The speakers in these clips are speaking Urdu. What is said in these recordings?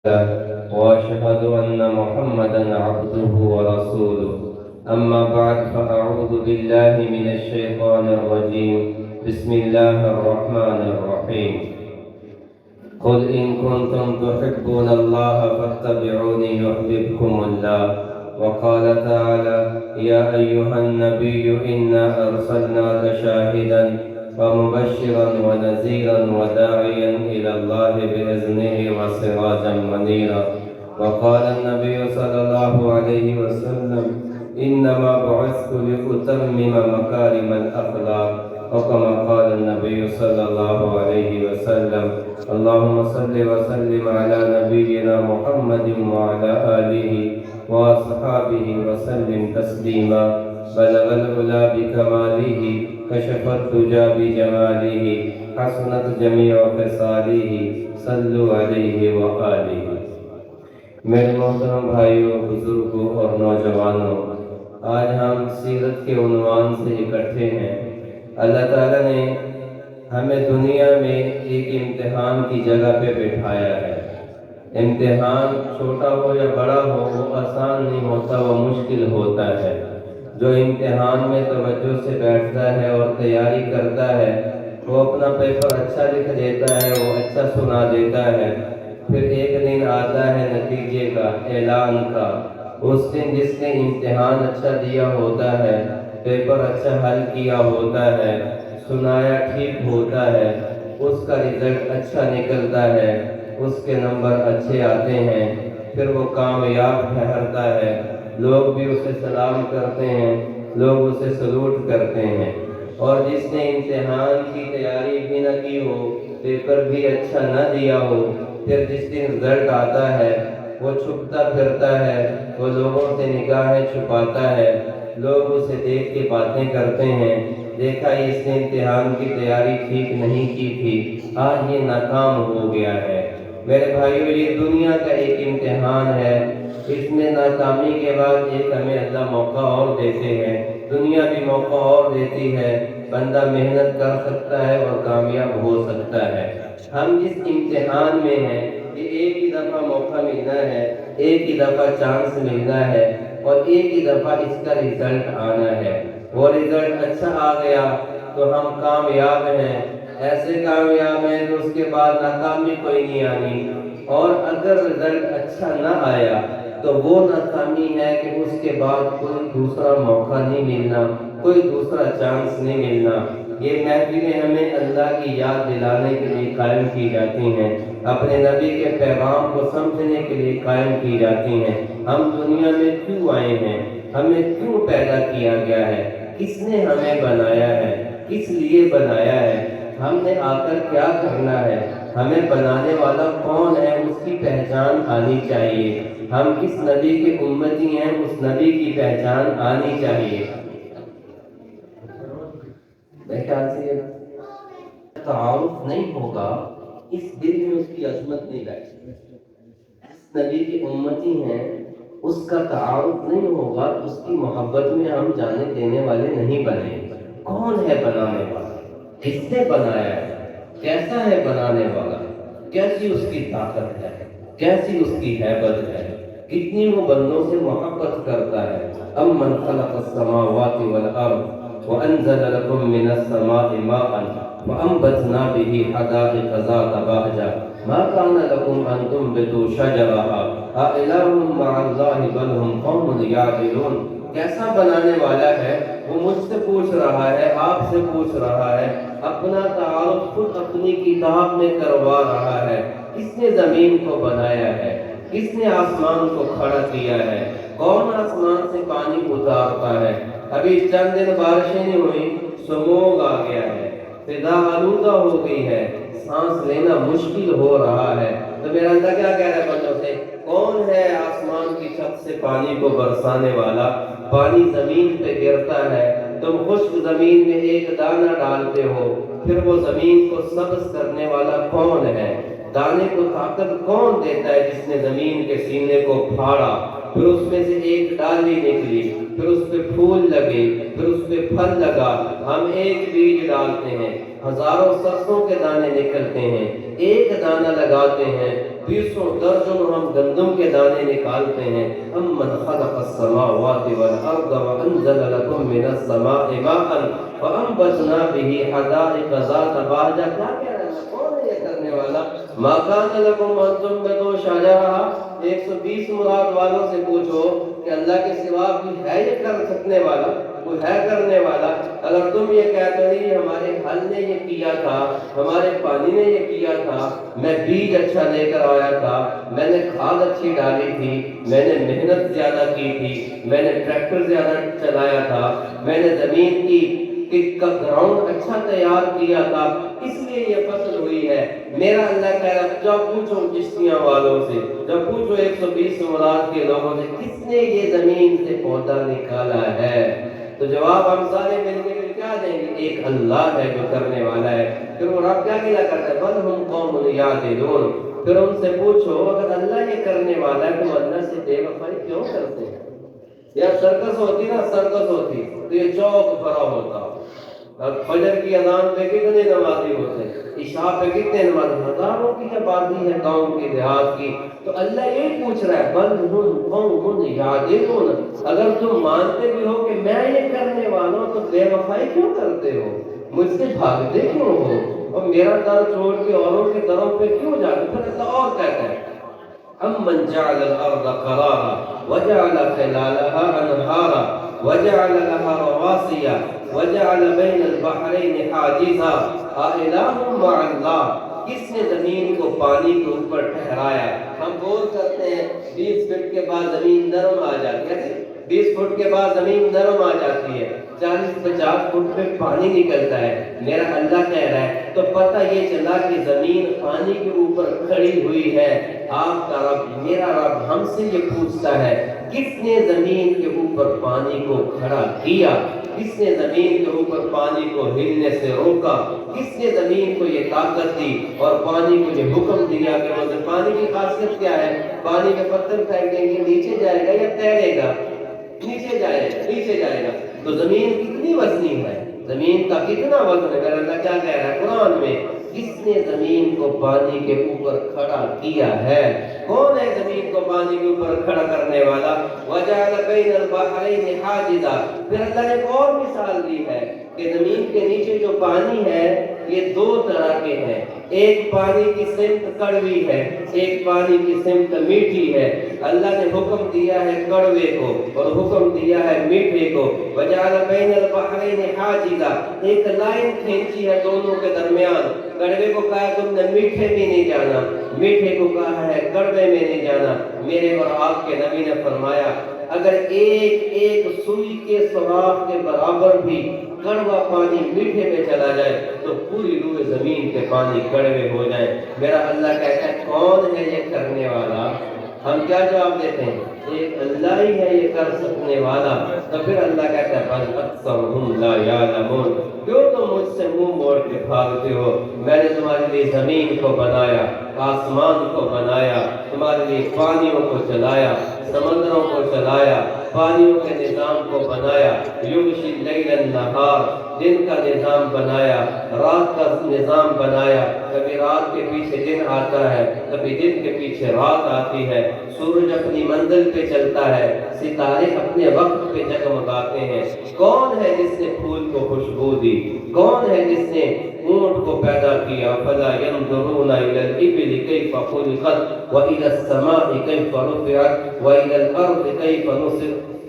وأشهد أن محمدا عبده ورسوله. أما بعد فأعوذ بالله من الشيطان الرجيم. بسم الله الرحمن الرحيم. قل إن كنتم تحبون الله فاتبعوني يحببكم الله. وقال تعالى: يا أيها النبي إنا أرسلناك شاهدا ومبشرا ونذيرا وداعيا إلى الله بإذنه وسراجا منيرا. وقال النبي صلى الله عليه وسلم: إنما بعثت لأتمم مكارم الأخلاق. وكما قال النبي صلى الله عليه وسلم: اللهم صل وسلم على نبينا محمد وعلى آله وأصحابه وسلم تسليما. بلغ العلا بكماله كشف الدجى بجماله حسنت جميع خصاله صلوا علیہ وآلہ. میرے محترم بھائیوں، بزرگوں اور نوجوانوں، آج ہم سیرت کے عنوان سے اکٹھے ہیں. اللہ تعالیٰ نے ہمیں دنیا میں ایک امتحان کی جگہ پہ بٹھایا ہے. امتحان چھوٹا ہو یا بڑا ہو، وہ آسان نہیں ہوتا، وہ مشکل ہوتا ہے. جو امتحان میں توجہ سے بیٹھتا ہے اور تیاری کرتا ہے، وہ اپنا پیپر اچھا لکھ دیتا ہے، وہ اچھا سنا دیتا ہے. پھر ایک دن آتا ہے نتیجے کا، اعلان کا. اس دن جس نے امتحان اچھا دیا ہوتا ہے، پیپر اچھا حل کیا ہوتا ہے، سنایا ٹھیک ہوتا ہے، اس کا رزلٹ اچھا نکلتا ہے، اس کے نمبر اچھے آتے ہیں. پھر وہ کامیاب ٹھہرتا ہے. لوگ بھی اسے سلام کرتے ہیں، لوگ اسے سلوٹ کرتے ہیں. اور جس نے امتحان کی تیاری بھی نہ کی ہو، پیپر بھی اچھا نہ دیا ہو، پھر جس دن رزلٹ آتا ہے، وہ چھپتا پھرتا ہے، وہ لوگوں سے نگاہیں چھپاتا ہے. لوگ اسے دیکھ کے باتیں کرتے ہیں: دیکھا اس نے امتحان کی تیاری ٹھیک نہیں کی تھی، آج یہ ناکام ہو گیا ہے. میرے بھائیو، یہ دنیا کا ایک امتحان ہے. اس میں ناکامی کے بعد ایک ہمیں اللہ موقع اور دیتے ہیں. دنیا بھی موقع اور دیتی ہے. بندہ محنت کر سکتا ہے اور کامیاب ہو سکتا ہے. ہم جس امتحان میں ہیں، یہ ایک ہی دفعہ موقع ملنا ہے، ایک ہی دفعہ چانس ملنا ہے، اور ایک ہی دفعہ اس کا رزلٹ آنا ہے. وہ رزلٹ اچھا آ گیا تو ہم کامیاب ہیں، ایسے کامیاب ہیں کہ اس کے بعد ناکامی کوئی نہیں آنی. اور اگر رزلٹ اچھا نہ آیا تو وہ ناکامی ہے کہ اس کے بعد کوئی دوسرا موقع نہیں ملنا، کوئی دوسرا چانس نہیں ملنا. یہ محفلیں ہمیں اللہ کی یاد دلانے کے لیے قائم کی جاتی ہیں، اپنے نبی کے پیغام کو سمجھنے کے لیے قائم کی جاتی ہیں. ہم دنیا میں کیوں آئے ہیں؟ ہمیں کیوں پیدا کیا گیا ہے؟ کس نے ہمیں بنایا ہے؟ کس لیے بنایا ہے؟ ہم نے آ کر کیا کرنا ہے؟ ہمیں بنانے والا کون ہے؟ اس کی پہچان آنی چاہیے. ہم کس نبی کے امتی ہیں؟ اس نبی کی پہچان آنی چاہیے. میں خیال سے تعارف نہیں ہوگا، اس دل میں اس کی عظمت نہیں بیٹھتی. جس نبی کے امتی ہیں اس کا تعارف نہیں ہوگا، اس کی محبت میں ہم جانے دینے والے نہیں بنے. کون ہے بنانے والا؟ کس نے بنایا ہے؟ کیسا ہے بنانے والا؟ کیسی اس کی طاقت ہے؟ کیسی اس کی ہیبت ہے؟ کتنی وہ بندوں سے محبت کرتا ہے. امن خلق السماوات والارض وانزل لكم من السماء ماء وانبتنا به حدائق ذات بهجة ما كان لكم ان تنبتوا شجرها أإله مع الله بل هم قوم يعدلون. کیسا بنانے والا ہے؟ وہ مجھ سے پوچھ رہا ہے، آپ سے پوچھ رہا ہے. اپنا تعارف خود اپنی کتاب میں کروا رہا ہے. کس نے زمین کو بنایا ہے؟ کس نے آسمان کو کھڑا کیا ہے؟ کون آسمان سے پانی اتارتا ہے؟ ابھی چند دن بارشیں نہیں ہوئی، سموگ آ گیا ہے، فضا آلودہ ہو گئی ہے، سانس لینا مشکل ہو رہا ہے. تو میرا اللہ کیا کہہ رہا ہے بندوں سے؟ کون ہے آسمان کی چھت سے پانی کو برسانے والا؟ پانی زمین پہ گرتا ہے، تم خشک زمین میں ایک دانہ ڈالتے ہو، پھر وہ زمین کو سبز کرنے والا کون ہے؟ دانے کو طاقت کون دیتا ہے؟ جس نے زمین کے سینے کو پھاڑا، پھر اس میں سے ایک ڈالی نکلی، پھر اس پہ پھول لگے، پھر اس پہ پھل لگا. ہم ایک بیج ڈالتے ہیں، ہزاروں سرسوں کے دانے نکلتے ہیں. ایک دانہ لگاتے ہیں 20 درجن ہم گندم کے دانے نکالتے ہیں. امن خلق السماوات والارض وانزل لكم من السماء ماء فانبتنا به حدائق ذات بہجہ. کیا کہہ رہا ہے؟ کون ہے یہ کرنے والا؟ ما كان لكم ان تنبتوا شجرها. 120 مراد والوں سے پوچھو کہ اللہ کے سوا کوئی ہے یہ کر سکنے والا، کوئی ہے کرنے والا؟ اگر تم یہ کہتے ہو یہ ہمارے حل نے یہ کیا تھا، ہمارے پانی نے یہ کیا تھا، میں بیج اچھا لے کر آیا تھا، میں نے کھاد اچھی ڈالی تھی، میں نے محنت زیادہ کی تھی، میں نے ٹریکٹر زیادہ چلایا تھا، میں نے زمین کا گراؤنڈ اچھا تیار کیا تھا، اس لیے یہ فصل ہوئی ہے. میرا اللہ کہہ رہا ہے جب پوچھو چشتیاں والوں سے، جب پوچھو 120 مراد کے لوگوں سے کس نے یہ زمین سے پودا نکالا ہے، تو جواب ہم سارے مل کے کیا دیں گے؟ ایک اللہ ہے جو کرنے والا ہے. پھر وہ رب کیا کہا کرتا ہے؟ بل ہم قوم یعدلون. پھر ان سے پوچھو اگر اللہ یہ کرنے والا ہے تو اللہ سے بے وفائی کیوں کرتے ہیں؟ یا سرکس ہوتی نا، سرکس ہوتی تو یہ چوک بھرا ہوتا. فجر کی اذان پہ کتنے نمازی ہوتے ہیں، عشاء پہ کتنے نمازی؟ ہزاروں کی آبادی ہے قوم کی، دیہات کی. تو اللہ یہ پوچھ رہا ہے بل ہم قوم یعدلون. اگر تم مانتے بھی ہو کہ میں یہ کرنے والا ہوں تو بے وفائی کیوں کرتے ہو، مجھ سے بھاگتے کیوں ہو، اور میرا در چھوڑ کے اوروں کے دروں پہ کیوں جاتے؟ پھر اللہ اور کہتا ہے امن جعل الارض قرارا وجعل خلالها انہارا وجعل لها رواسیا وجعل بین البحرین حاجزا اِلٰہ مع اللہ. کس نے زمین کو پانی کے اوپر ٹھہرایا؟ ہم بول کرتے ہیں 20 فٹ کے بعد زمین نرم آ جاتی ہے، 20 فٹ کے بعد زمین نرم آ جاتی ہے، 40-50 فٹ پہ پانی نکلتا ہے. میرا اللہ کہہ رہا ہے تو پتہ یہ چلا کہ زمین پانی کے اوپر کھڑی ہوئی ہے. آپ کا رب، میرا رب ہم سے یہ پوچھتا ہے کس نے زمین کے اوپر پانی کو کھڑا کیا، کس نے زمین کے اوپر پانی کو ہلنے سے روکا، کس نے زمین کو یہ طاقت دی اور پانی کو یہ حکم دیا کہ وہ پانی کی خاصیت کیا ہے؟ پانی کے پتھر پھینک دیں گے نیچے جائے گا یا تیرے گا؟ نیچے جائے گا، نیچے جائے گا. تو زمین کتنی وزنی ہے، زمین کا کتنا وزن ہے؟ اللہ کیا کہہ رہا ہے قرآن میں؟ کس نے زمین کو پانی کے اوپر کھڑا کیا ہے؟ کون ہے زمین کو پانی کے اوپر کھڑا کرنے والا؟ وجعل بین البحرین حاجزا. پھر اللہ نے ایک اور مثال دی ہے کہ زمین کے نیچے جو پانی ہے یہ 2 طرح کے ہیں. ایک پانی کی سمت کڑوی ہے، ایک پانی کی سمت میٹھی ہے. اللہ نے حکم دیا ہے کڑوے کو اور حکم دیا ہے میٹھے کو. وجعل بین البحرین حاجزا، ایک لائن کھینچی ہے دونوں کے درمیان. کڑوے کو کہا تم نے میٹھے میں نہیں جانا، میٹھے کو کہا ہے کڑوے میں نہیں جانا. میرے اور آپ کے نبی نے فرمایا اگر ایک ایک سوئی کے سوراخ کے برابر بھی کڑوا پانی میٹھے میں چلا جائے تو پوری روح زمین کے پانی کڑوے ہو جائیں. میرا اللہ کہتا ہے کون ہے یہ کرنے والا؟ ہم کیا جواب دیتے ہیں؟ ایک اللہ ہی ہے یہ کر سکنے والا. تو پھر اللہ کہتا ہے بل اکثرهم لا یعلمون. کیوں تم مجھ سے منہ موڑ کے بھاگتے ہو؟ میں نے تمہارے لیے زمین کو بنایا، آسمان کو بنایا، تمہارے لیے پانیوں کو چلایا، سمندروں کو چلایا، پانیوں کے نظام کو بنایا. یغشی اللیل النہار، دن کا نظام بنایا، رات کا نظام بنایا. کبھی رات کے پیچھے دن آتا ہے، کبھی دن کے پیچھے رات آتی ہے. سورج اپنی منزل پہ چلتا ہے، ستارے اپنے وقت پہ جگمگاتے ہیں. کون ہے جس نے پھول کو خوشبو دی؟ کون ہے جس نے اونٹ کو پیدا کیا؟ فلا ينظرون الى الابل كيف خلقت والى السماء كيف رفعت والى الارض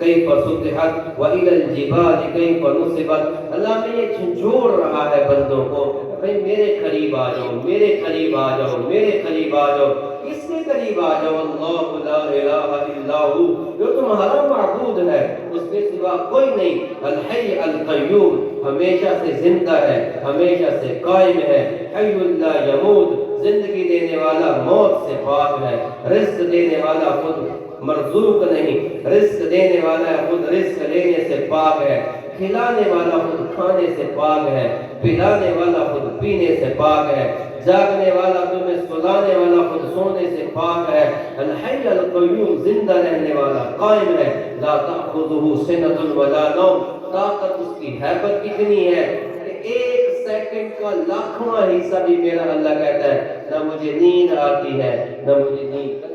كيف سطحت والى الجبال كيف نصبت. اللہ میں یہ جھنجھوڑ رہا ہے بندوں کو بھئی میرے قریب آ جاؤ، میرے قریب آ جاؤ، میرے قریب آ جاؤ. کس کے قریب آ جاؤ؟ اللہ لا الہ الا ہو، جو تمہارا معبود ہے، اس کے سوا کوئی نہیں. الحی القیوم، ہمیشہ سے زندہ ہے، ہمیشہ سے قائم ہے. حی لا یموت، زندگی دینے والا موت سے پاک ہے. رزق دینے والا خود مرزوق نہیں، رزق دینے والا خود رزق لینے سے پاک ہے. کھلانے والا خود کھانے سے پاک ہے، پلانے والا خود پینے سے پاک ہے، جاگنے والا تمہیں سلانے والا خود سونے سے پاک ہے. الحی القیوم، زندہ رہنے والا قائم ہے. لا تأخذہ سنۃ ولا نوم، طاقت اس کی ہیبت کتنی ہے کہ ایک سیکنڈ کا لاکھواں حصہ بھی میرا اللہ کہتا ہے نہ مجھے نیند آتی ہے، نہ مجھے نیند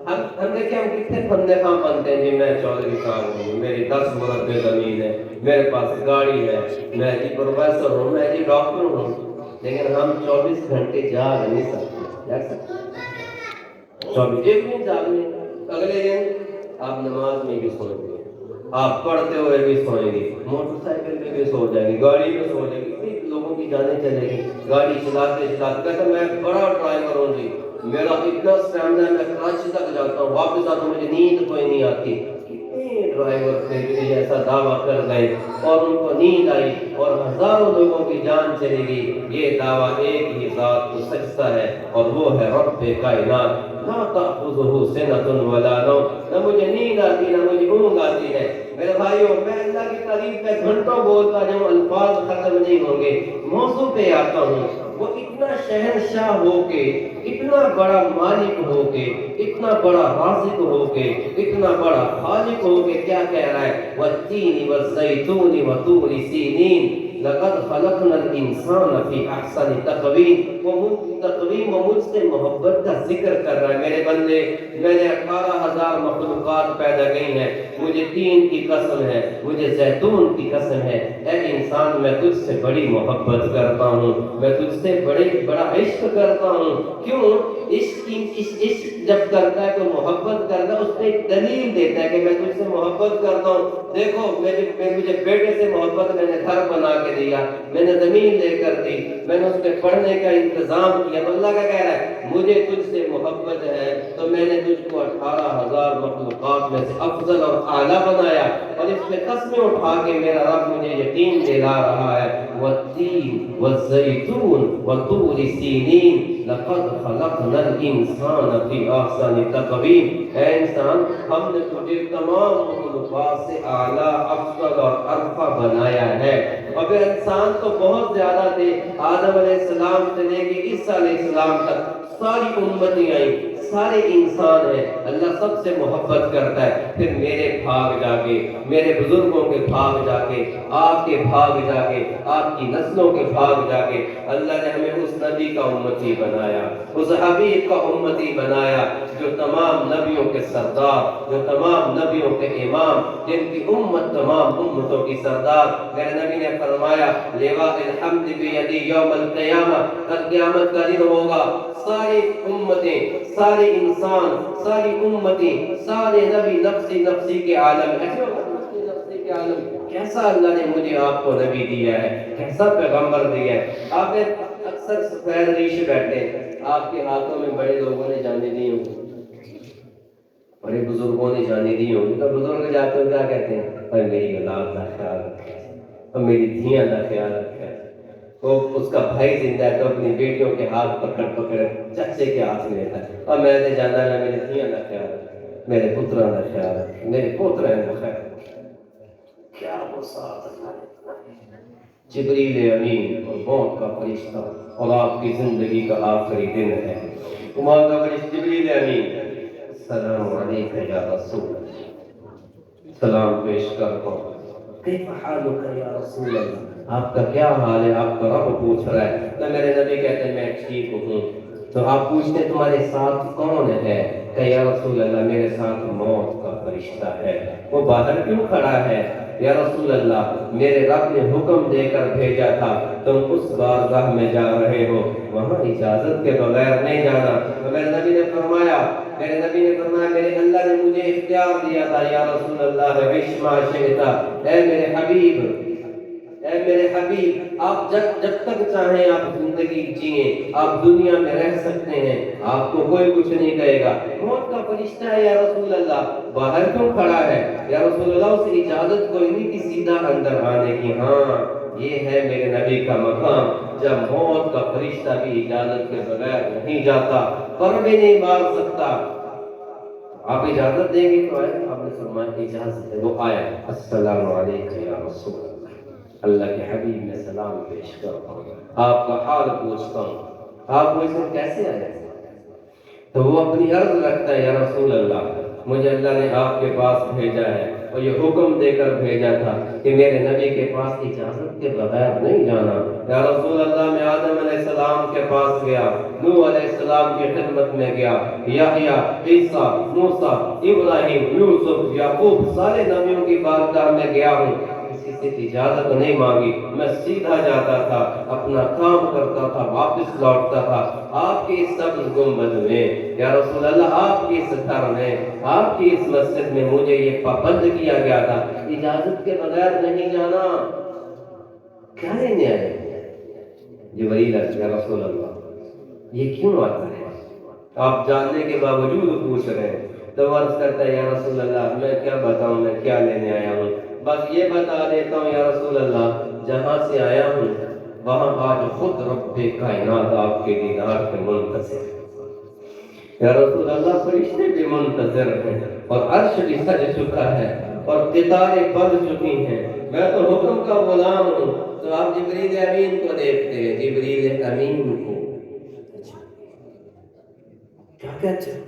ہم دیکھیں ہم کتنے بندے کام بنتے ہیں جی، میں چودھری صاحب ہوں، میری 10 مربع زمین ہے، میرے پاس گاڑی ہے، میں جی پروفیسر ہوں، میں جی ڈاکٹر ہوں، لیکن ہم 24 گھنٹے جاگ نہیں سکتے، جاگ سکتے 24 ایک دن جاگنے، اگلے دن آپ نماز میں بھی سوئیں گے، آپ پڑھتے ہوئے بھی سوئیں گے، موٹر سائیکل پہ بھی سو جائیں گے، گاڑی میں سو جائیں گے، کتنی لوگوں کی جانیں چلے گی، گاڑی چلاتے چلاتے کہتا میں بڑا ڈرائیور ہوں جی، میرا اتنا اسٹیمنا ہے، میں کراچی تک جاتا ہوں، واپس آتا ہوں، مجھے نیند کوئی نہیں آتی۔ کتنے ڈرائیور تھے جو یہ ایسا دعویٰ کر گئے اور ان کو نیند آئی اور ہزاروں لوگوں کی جان چلی گئی۔ یہ دعویٰ ایک ہی ذات کو سچتا ہے اور وہ ہے رب کائنات، لا تأخذہ سنۃ ولا نوم، نہ مجھے نیند آتی نہ مجھے اونگ آتی ہے۔ میرے بھائیوں، میں اللہ کی تعریف میں گھنٹوں بولتا جاؤں، الفاظ ختم نہیں ہوں گے۔ موضوع پہ آتا ہوں، وہ اتنا شہنشاہ ہو کے، اتنا بڑا مالک ہو کے، اتنا بڑا رازق ہو کے، اتنا بڑا خالق ہو کے کیا کہہ رہا ہے؟ والتین والزیتون وطور سینین لقد خلقنا الانسان فی احسن تقویم۔ وہ تقویم و مجھ سے محبت کا ذکر کر رہا ہے۔ میرے بندے، میں نے 18,000 مخلوقات پیدا کی ہیں، مجھے تین کی قسم ہے، مجھے زیتون کی قسم ہے، اے انسان میں تجھ سے بڑی محبت کرتا ہوں، میں تجھ سے بڑا عشق کرتا ہوں۔ کیوں؟ عشق جب کرتا ہے تو محبت کرتا ہے، اس نے ایک دلیل دیتا ہے کہ میں تجھ سے محبت کرتا ہوں۔ دیکھو مجھے بیٹے سے محبت، میں نے گھر بنا کے دیا، میں نے زمین لے کر دی، میں نے اس کے پڑھنے کا انتظام کیا، تو اللہ کا کہہ رہا ہے مجھے تجھ سے محبت ہے تو میں نے تجھ کو 18,000 مخلوقات میں سے افضل اور اعلیٰ بنایا، اور اس میں قسمیں اٹھا کے میرا رب مجھے یقین دلا رہا ہے۔ والتین والزیتون وطور سینین لقد خلقنا الانسان فی احسن تقویم۔ اے انسان، ہم نے تجھے تمام مخلوقات سے اعلیٰ، افضل اور ارفع بنایا ہے۔ اور پھر انسان تو بہت زیادہ تھے، آدم علیہ السلام سے لے کے عیسیٰ علیہ السلام تک ساری امتیں آئیں، سارے انسان ہیں، اللہ سب سے محبت کرتا ہے۔ پھر میرے بھاگ جا کے، میرے بزرگوں کے بھاگ جا کے، آپ کے بھاگ جا کے، آپ کی نسلوں کے بھاگ جا کے اللہ نے ہمیں اس نبی کا امتی بنایا، اس حبیب کا امتی بنایا جو تمام نبیوں کے سردار، جو تمام نبیوں کے امام، جن کی امت تمام امتوں کی سردار۔ میرے نبی نے فرمایا لواء الحمد بیدی یوم القیامہ، کل قیامت کا دن ہوگا، ساری امتیں، سارے انسان، ساری امتیں، سارے نبی نفسی نفسی کے عالم ہے۔ نفسی نفسی کے عالم، کیسا اللہ نے مجھے آپ کو نبی دیا ہے، کیسا پیغمبر دیا ہے۔ آپ نے اکثر سفید ریش بیٹھے، آپ کے ہاتھوں میں بڑے لوگوں نے جانے دی ہوں، بڑے بزرگوں نے جانے دی ہوں، تو بزرگ جاتے ہیں کیا کہتے ہیں؟ اور میری اولاد کا خیال رکھے، اور میری دھیاں کا خیال رکھے۔ وہ اس کا بھائی زندہ ہے تو اپنی بیٹیوں کے ہاتھ پکڑ پکڑ چچے کے ہاتھ میں لیتا ہے، اور میں نے جانا ہے میرے دھیاں کا خیال رکھے، میرے پتروں کا خیال رکھے، میرے پوترے کا خیال رکھے۔ کیا وہ ساتھ جبریل امین اور موت کا فرشتہ، اور آپ کی زندگی کا آخری دن ہے، موت کا فرشتہ جبریل امین، السلام علیکم یا رسول اللہ، سلام پیش کرتا ہوں، کیف حالک یا رسول اللہ، آپ کا کیا حال ہے؟ آپ کا رب پوچھ رہا ہے۔ تو میرے نبی کہتے ہیں میں ٹھیک ہوں۔ تو آپ پوچھتے ہیں تمہارے ساتھ کون ہے؟ کہ یا رسول اللہ میرے ساتھ موت کا فرشتہ ہے۔ وہ باہر کیوں کھڑا ہے؟ یا رسول اللہ میرے رب نے حکم دے کر بھیجا تھا، تم اس بارگاہ میں جا رہے ہو، وہاں اجازت کے بغیر نہیں جانا۔ تو میرے نبی نے فرمایا میرے اللہ نے مجھے اختیار دیا تھا، یا رسول اللہ عش ما شئت، اے میرے حبیب، اے میرے حبیب، آپ جب تک چاہیں آپ زندگی جئیں، آپ دنیا میں رہ سکتے ہیں، آپ کو کوئی کچھ نہیں کہے گا۔ موت کا فرشتہ ہے یا رسول اللہ، باہر کیوں کھڑا ہے؟ یا رسول اللہ اسے اجازت کوئی نہیں کہ سیدھا اندر آنے کی۔ ہاں، یہ ہے میرے نبی کا مقام، جب موت کا فرشتہ بھی اجازت کے بغیر نہیں جاتا، پر بھی نہیں مار سکتا، آپ اجازت دیں گے تو آئے۔ آپ نے فرمایا اجازت ہے، وہ آیا، السلام علیکم یا رسول اللہ، اللہ کے حبیب میں سلام پیش کرتا ہوں، آپ کا حال پوچھتا ہوں، آپ مجھ سے کیسے آئے؟ تو وہ اپنی عرض رکھتا ہے، یا رسول اللہ مجھے اللہ نے آپ کے پاس بھیجا ہے، اور یہ حکم دے کر بھیجا تھا کہ میرے نبی کے پاس اجازت کے بغیر نہیں جانا۔ یا رسول اللہ، میں آدم علیہ السلام کے پاس گیا، نوح علیہ السلام کی خدمت میں گیا، یحییٰ، عیسیٰ، موسیٰ، ابراہیم، یوسف، یعقوب، سارے نبیوں کی بارگاہ میں گیا ہوں، کسی سے اجازت نہیں مانگی، میں سیدھا جاتا تھا، اپنا کام کرتا تھا، واپس لوٹتا تھا۔ آپ کی اس سبز گنبد میں یا رسول اللہ، آپ کی اس گھر میں، آپ کی اس مسجد میں مجھے یہ پابند کیا گیا تھا، اجازت کے بغیر نہیں جانا۔ کیا لینے آئے؟ جبرائیل یا رسول اللہ، یہ کیوں آتا ہے؟ آپ جاننے کے باوجود پوچھ رہے ہیں۔ تو عرض کرتا ہے، یا رسول اللہ، میں کیا بتاؤں، میں کیا لینے آیا ہوں، بس یہ بتا دیتا ہوں یا رسول اللہ، جہاں سے آیا ہوں وہاں آج خود رب کائنات آپ کے دیدار پہ منتظر ہے۔ یا رسول اللہ، فرشتے بھی منتظر ہیں اور عرش بھی سج چکا ہے اور ستارے بند چکی ہیں، میں تو حکم کا غلام ہوں۔ تو آپ جبریل امین کو دیکھتے ہیں، جبریل امین کو کیا کہتے ہیں؟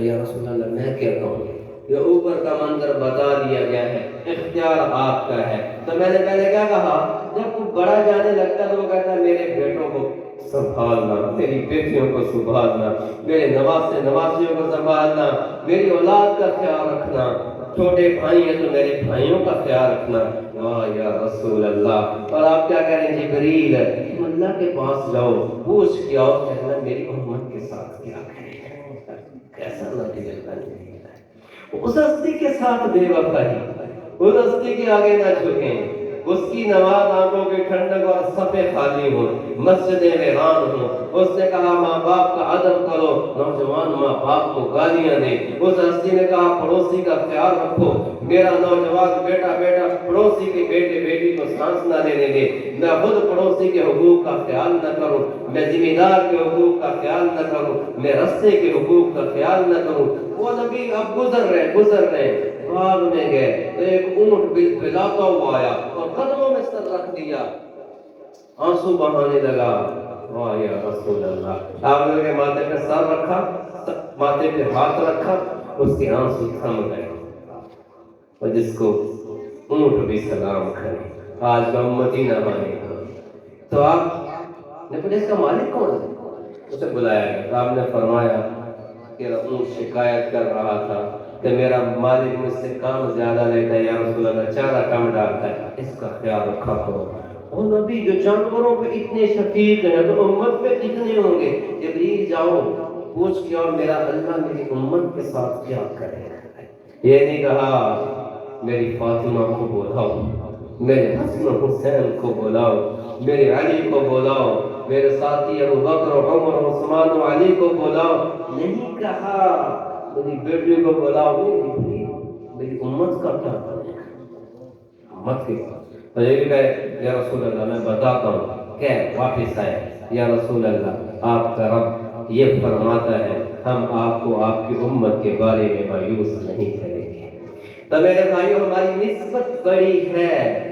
یا رسول اللہ، میں کیا کہوں، یہ اوپر کا منظر بتا دیا گیا ہے، اختیار آپ کا ہے۔ تو میں نے پہلے کیا کہا، جب تو بڑا جانے لگتا تو وہ کہتا ہے میرے بیٹوں کو سنبھالنا، میری بیٹیوں کو سنبھالنا، میرے نواسے نواسیوں کو سنبھالنا، میری اولاد کا خیال رکھنا، چھوٹے بھائی ہیں تو میرے بھائیوں کا خیال رکھنا۔ یا رسول اللہ، اور آپ کیا کہہ رہے ہیں، جبریل تم اللہ کے پاس جاؤ، پوچھ کے آؤ کہ اللہ میری امت کے ساتھ کیا کرے، کیسا نتیجہ نکلے گا۔ اس ہستی کے ساتھ بے وفائی، اس ہستی کے آگے نہ جھکیں، اس کی نماز آنکھوں کی ٹھنڈک اور صفے خالی ہو، مسجدیں ویران ہوں۔ اس نے کہا ماں باپ کا ادب کرو، نوجوان ماں باپ کو گالیاں دے۔ اس ہستی نے کہا پڑوسی کا خیال رکھو، میرا نوجوان بیٹا پڑوسی کے بیٹے بیٹی کو سانس نہ لینے دے، میں خود پڑوسی کے حقوق کا خیال نہ کروں، میں ذمہ دار کے حقوق کا خیال نہ کروں، میں رستے کے حقوق کا خیال نہ کروں۔ وہ نبی اب گزر رہے باغ میں گئے تو ایک اونٹ بلاتا ہوا آیا اور قدموں میں سر رکھ دیا، آنسو بہانے لگا۔ واہ یا رسول اللہ، آپ نے کے ماتھے پہ سر رکھا، ماتھے پہ ہاتھ رکھا، اس کے آنسو تھم گئے، اور جس کو اونٹ بھی سلام کرے، آج کا امتی نہ مانے تو آپ نے پوچھا اس کا مالک کون ہے؟ اسے بلایا گیا، آپ نے فرمایا کہ اونٹ شکایت کر رہا تھا کہ میرا مالک مجھ سے کام زیادہ لیتا ہے، یا رسول اللہ چارہ کم ڈالتا ہے، اس کا خیال رکھا کرو۔ اور نبی جو جانوروں پہ اتنے شفیق ہیں تو امت پہ کتنے ہوں گے۔ جبریل جاؤ پوچھ کے اور میرا اللہ میری امت کے ساتھ کیا کرے۔ یہ نہیں کہا میری فاطمہ کو بلاؤ، میرے حسن حسین کو بلاؤ، میرے علی کو بلاؤ، میرے ساتھی ابو بکر عمر عثمان و علی کو بلاؤ، نہیں کہا میری بیٹی کو بلاؤ، میری امت کا کیا کرے، امت کے ساتھ۔ تو یہ بھی کہے یا رسول اللہ میں بتاتا ہوں، کہ واپس آئے، یا رسول اللہ آپ کا رب یہ فرماتا ہے ہم آپ کو آپ کی امت کے بارے میں مایوس نہیں کریں گے۔ تو میرے بھائیو ہماری نسبت بڑی ہے۔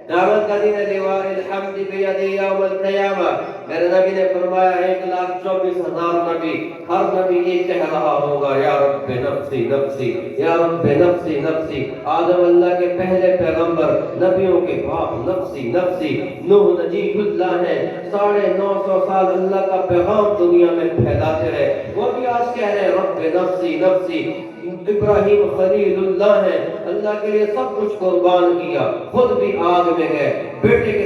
قیامت کا دن لیوان الحمد بیدی یوم القیامہ، میرے نبی نے فرمایا 1,24,000 نبی، ہر نبی یہ کہہ رہا ہوگا یا رب نفسی نفسی، یا رب نفسی نفسی۔ آدم اللہ کے پہلے پیغمبر، نبیوں کے باپ، نفسی نفسی۔ نوح نجیب اللہ ہیں، 950 سال اللہ کا پیغام دنیا میں پھیلاتے رہے، وہ بھی آج کہہ رہے ہیں رب نفسی نفسی۔ ابراہیم خلیل اللہ ہیں، اللہ کے لیے سب کچھ قربان کیا، خود بھی آگ میں گئے، بیٹے کے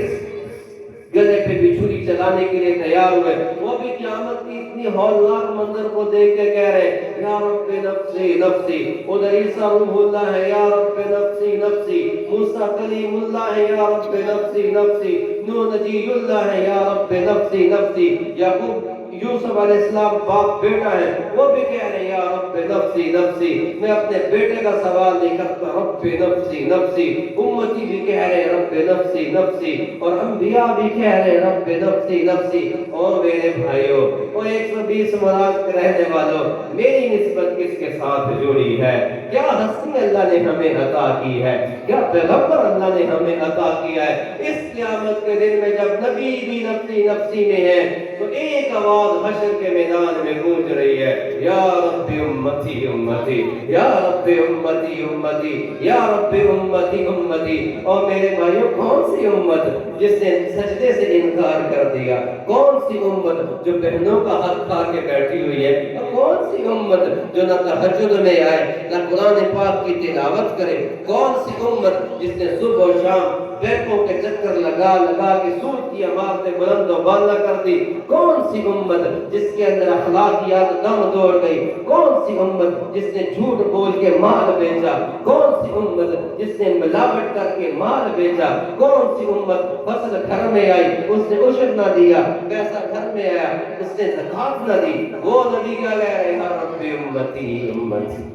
گلے پہ بھی چھری چلانے کے لیے تیار ہوئے، وہ بھی قیامت کی اتنی ہولناک منظر کو دیکھ کے کہہ رہے یا رب نفسی نفسی۔ ادھر عیسیٰ روح اللہ ہے، یا رب نفسی نفسی۔ موسیٰ کلیم اللہ ہے، یا رب نفسی نفسی۔ نوح نجی اللہ ہے، یا رب نفسی نفسی۔ یعقوب یوسف علیہ السلام باپ بیٹا ہے، وہ بھی کہہ رہے ہیں یا رب نفسی نفسی۔ میں اپنے بیٹے کا سوال نہیں کرتا، رب نفسی نفسی۔ امتی بھی کہہ رہے ہیں رب نفسی نفسی، اور انبیاء بھی کہہ رہے ہیں رب نفسی نفسی۔ اور میرے بھائیوں، اور 120 ملک کے رہنے والوں، میری نسبت کس کے ساتھ جڑی ہے؟ کیا ہستی اللہ نے ہمیں عطا کی ہے؟ کیا پیغمبر اللہ نے ہمیں عطا کیا ہے؟ اس قیامت کے دن میں جب نبی بھی نفسی نفسی میں ہے، تو ایک آواز حشر کے میدان میں گونج رہی ہے، یا رب امتی امتی، یا رب امتی امتی، یا رب امتی امتی۔ اور میرے بھائیوں، کون سی امت جس نے سجدے سے انکار کر دیا؟ کون سی امت جو بہنوں کا حق کھا کے بیٹھی ہوئی ہے؟ اور کون سی امت جو نہ تہجد میں آئے نہ قرآن پاک کی تلاوت کرے؟ کون سی امت جس نے صبح و شام بیٹوں کے چکر لگا لگا کے سود کی عمارتیں بلند و بالا کر دی؟ کون سی امت جس کے اندر اخلاقیات دم توڑ گئی؟ کون سی امت جس نے جھوٹ بول کے مال بیچا؟ کون سی امت جس نے ملاوٹ کر کے مال بیچا؟ کون سی امت فصل گھر میں آئی اس نے عشر نہ دیا، پیسہ گھر میں آیا اس نے زکات نہ دی؟ وہ نبی کیا کہہ رہے ہیں، یا رب امتی امتی۔